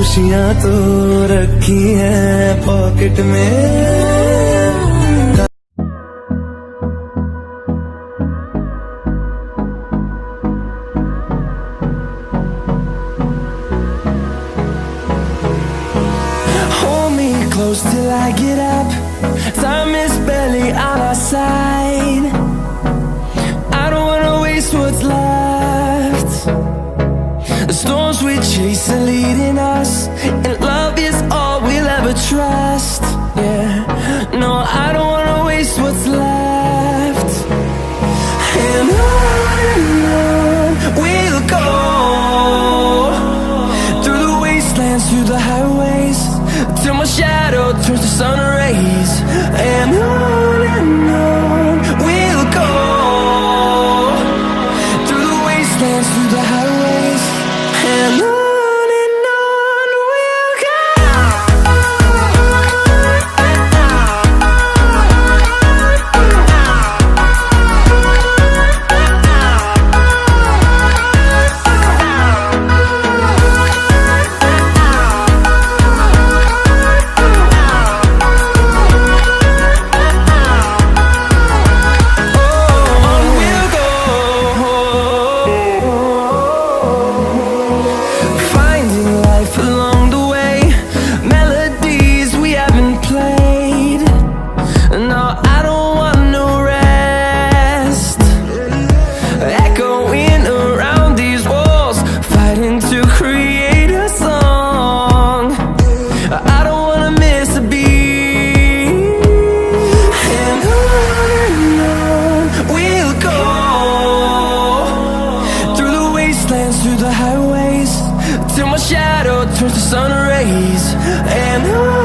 खुशियां तो रखी हैं पॉकेट में। Close till I get up. Time is barely on our side. I don't wanna waste what's left. The storms we chase are leading us, and love is all we'll ever trust. Yeah, no, I don't wanna waste what's left. And on we'll go, through the wastelands, through the highways, till my shadow turns to sun rays. And on we'll go, through the wastelands, through the highways, and on we'll go. Through the highways, till my shadow turns to sun rays. And on